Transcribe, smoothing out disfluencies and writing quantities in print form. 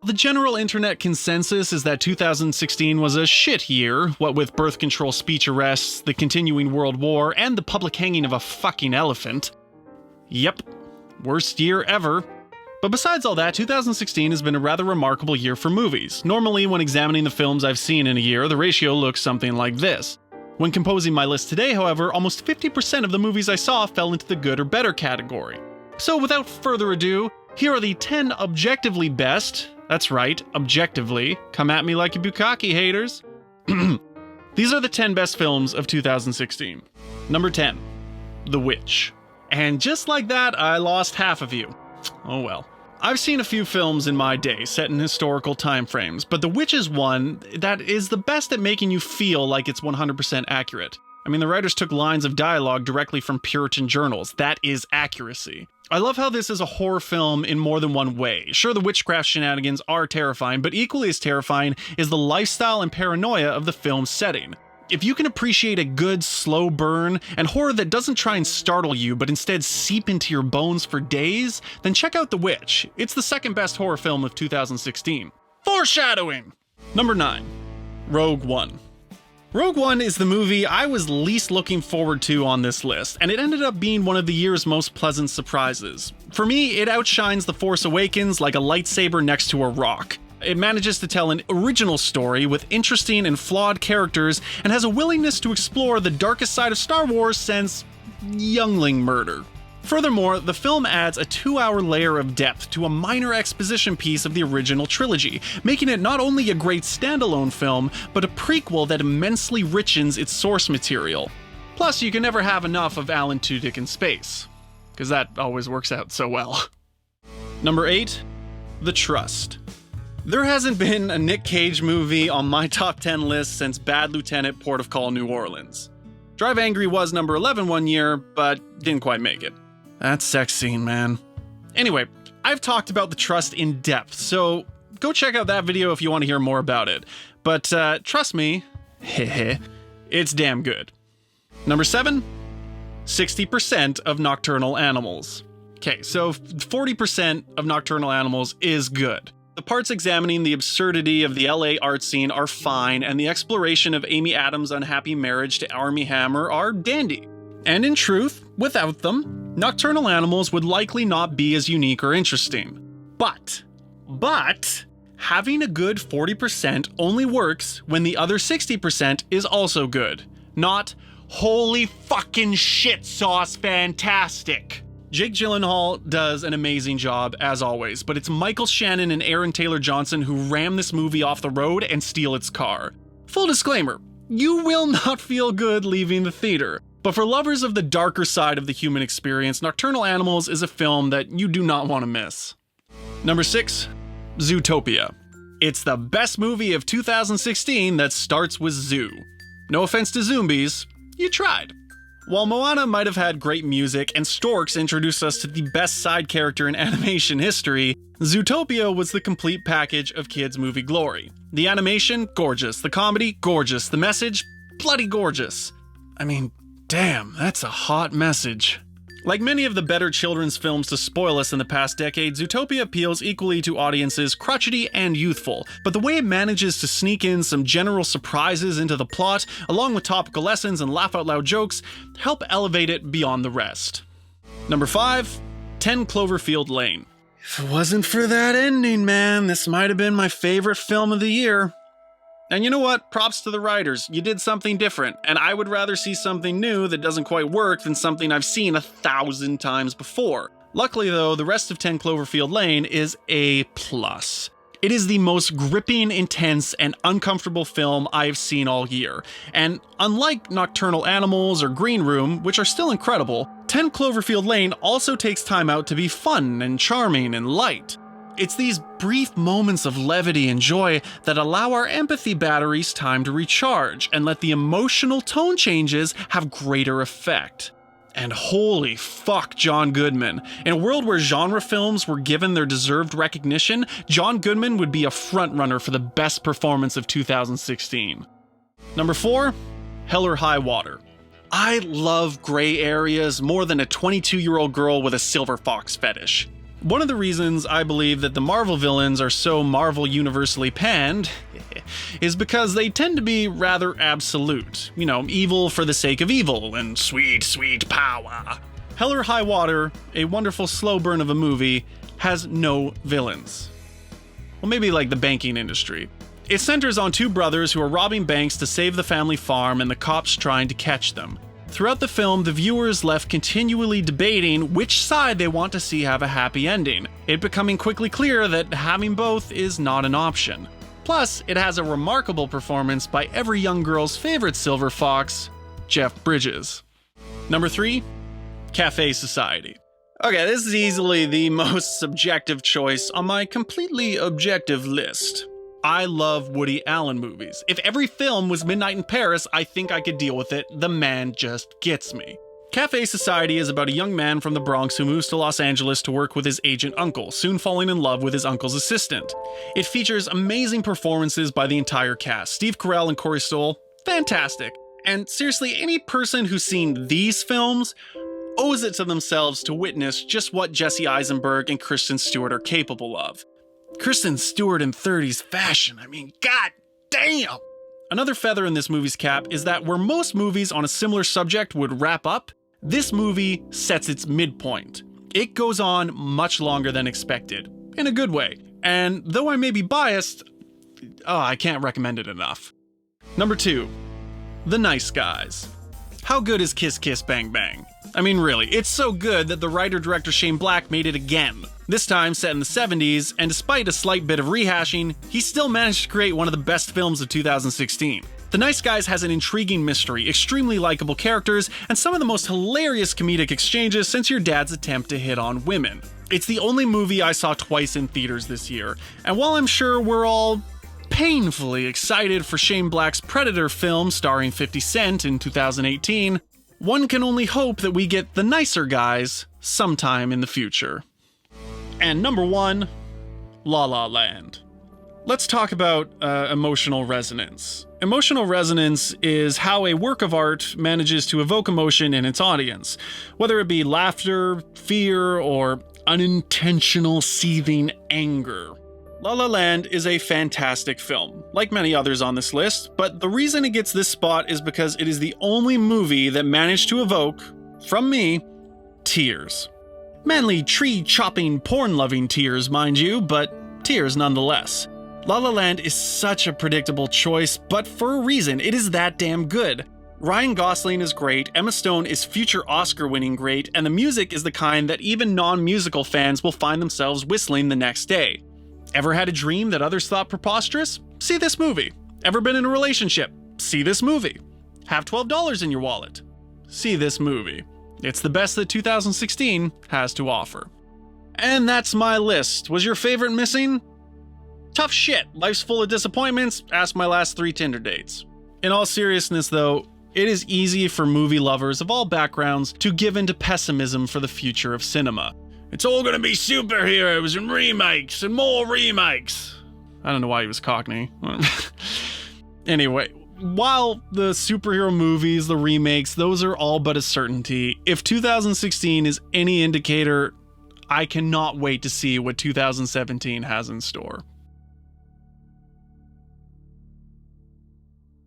The general internet consensus is that 2016 was a shit year, what with birth control speech arrests, the continuing world war, and the public hanging of a fucking elephant. Yep, worst year ever. But besides all that, 2016 has been a rather remarkable year for movies. Normally, when examining the films I've seen in a year, the ratio looks something like this. When composing my list today, however, almost 50% of the movies I saw fell into the good or better category. So without further ado, here are the 10 objectively best, that's right, objectively, come at me like you bukkake haters. These are the 10 best films of 2016. Number 10, The Witch. And just like that, I lost half of you. Oh well. I've seen a few films in my day set in historical time frames, but The Witch is one that is the best at making you feel like it's 100% accurate. I mean, the writers took lines of dialogue directly from Puritan journals. That is accuracy. I love how this is a horror film in more than one way. Sure, the witchcraft shenanigans are terrifying, but equally as terrifying is the lifestyle and paranoia of the film's setting. If you can appreciate a good, slow burn, and horror that doesn't try and startle you, but instead seep into your bones for days, then check out The Witch. It's the second best horror film of 2016. Foreshadowing! Number 9, RogueOne. RogueOne is the movie I was least looking forward to on this list, and it ended up being one of the year's most pleasant surprises. For me, it outshines The Force Awakens like a lightsaber next to a rock. It manages to tell an original story with interesting and flawed characters and has a willingness to explore the darkest side of Star Wars since youngling murder. Furthermore, the film adds a 2-hour layer of depth to a minor exposition piece of the original trilogy, making it not only a great standalone film, but a prequel that immensely richens its source material. Plus, you can never have enough of Alan Tudyk in space, because that always works out so well. Number 8, The Trust. There hasn't been a Nick Cage movie on my top 10 list since Bad Lieutenant Port of Call, New Orleans. Drive Angry was number 11 one year, but didn't quite make it. That sex scene, man. Anyway, I've talked about The Trust in depth, so go check out that video if you want to hear more about it. But trust me, it's damn good. Number 7, 60% of Nocturnal Animals. Okay, so 40% of Nocturnal Animals is good. The parts examining the absurdity of the LA art scene are fine, and the exploration of Amy Adams' unhappy marriage to Armie Hammer are dandy. And in truth, without them, Nocturnal Animals would likely not be as unique or interesting. But, having a good 40% only works when the other 60% is also good. Not, holy fucking shit sauce fantastic. Jake Gyllenhaal does an amazing job, as always, but it's Michael Shannon and Aaron Taylor Johnson who ram this movie off the road and steal its car. Full disclaimer, you will not feel good leaving the theater, but for lovers of the darker side of the human experience, Nocturnal Animals is a film that you do not want to miss. Number 6, Zootopia. It's the best movie of 2016 that starts with zoo. No offense to Zombies, you tried. While Moana might have had great music and Storks introduced us to the best side character in animation history, Zootopia was the complete package of kids' movie glory. The animation, gorgeous. The comedy, gorgeous. The message, bloody gorgeous. I mean, damn, that's a hot message. Like many of the better children's films to spoil us in the past decade, Zootopia appeals equally to audiences crotchety and youthful, but the way it manages to sneak in some general surprises into the plot, along with topical lessons and laugh-out-loud jokes, help elevate it beyond the rest. Number 5, 10 Cloverfield Lane. If it wasn't for that ending, man, this might have been my favorite film of the year. And you know what? Props to the writers. You did something different, and I would rather see something new that doesn't quite work than something I've seen 1,000 times before. Luckily though, the rest of 10 Cloverfield Lane is A+. It is the most gripping, intense, and uncomfortable film I've seen all year. And unlike Nocturnal Animals or Green Room, which are still incredible, 10 Cloverfield Lane also takes time out to be fun and charming and light. It's these brief moments of levity and joy that allow our empathy batteries time to recharge and let the emotional tone changes have greater effect. And holy fuck, John Goodman. In a world where genre films were given their deserved recognition, John Goodman would be a frontrunner for the best performance of 2016. Number 4, Hell or High Water. I love gray areas more than a 22-year-old girl with a silver fox fetish. One of the reasons I believe that the Marvel villains are so Marvel universally panned is because they tend to be rather absolute. You know, evil for the sake of evil and sweet, sweet power. Hell or High Water, a wonderful slow burn of a movie, has no villains. Well, maybe like the banking industry. It centers on two brothers who are robbing banks to save the family farm and the cops trying to catch them. Throughout the film, the viewer is left continually debating which side they want to see have a happy ending, it becoming quickly clear that having both is not an option. Plus, it has a remarkable performance by every young girl's favorite silver fox, Jeff Bridges. Number 3, Cafe Society. Okay, this is easily the most subjective choice on my completely objective list. I love Woody Allen movies. If every film was Midnight in Paris, I think I could deal with it. The man just gets me. Cafe Society is about a young man from the Bronx who moves to Los Angeles to work with his agent uncle, soon falling in love with his uncle's assistant. It features amazing performances by the entire cast. Steve Carell and Corey Stoll, fantastic. And seriously, any person who's seen these films owes it to themselves to witness just what Jesse Eisenberg and Kristen Stewart are capable of. Kristen Stewart in 30s fashion, I mean, god damn! Another feather in this movie's cap is that where most movies on a similar subject would wrap up, this movie sets its midpoint. It goes on much longer than expected, in a good way. And though I may be biased, I can't recommend it enough. Number 2, The Nice Guys. How good is Kiss Kiss Bang Bang? I mean, really, it's so good that the writer-director Shane Black made it again. This time set in the 70s, and despite a slight bit of rehashing, he still managed to create one of the best films of 2016. The Nice Guys has an intriguing mystery, extremely likable characters, and some of the most hilarious comedic exchanges since your dad's attempt to hit on women. It's the only movie I saw twice in theaters this year, and while I'm sure we're all painfully excited for Shane Black's Predator film starring 50 Cent in 2018, one can only hope that we get The Nicer Guys sometime in the future. And number 1, La La Land. Let's talk about emotional resonance. Emotional resonance is how a work of art manages to evoke emotion in its audience, whether it be laughter, fear, or unintentional seething anger. La La Land is a fantastic film, like many others on this list, but the reason it gets this spot is because it is the only movie that managed to evoke, from me, tears. Manly tree-chopping, porn-loving tears, mind you, but tears nonetheless. La La Land is such a predictable choice, but for a reason, it is that damn good. Ryan Gosling is great, Emma Stone is future Oscar-winning great, and the music is the kind that even non-musical fans will find themselves whistling the next day. Ever had a dream that others thought preposterous? See this movie. Ever been in a relationship? See this movie. Have $12 in your wallet? See this movie. It's the best that 2016 has to offer. And that's my list. Was your favorite missing? Tough shit. Life's full of disappointments. Ask my last 3 Tinder dates. In all seriousness though, it is easy for movie lovers of all backgrounds to give into pessimism for the future of cinema. It's all gonna be superheroes and remakes and more remakes. I don't know why he was Cockney. Anyway, while the superhero movies, the remakes, those are all but a certainty, if 2016 is any indicator, I cannot wait to see what 2017 has in store.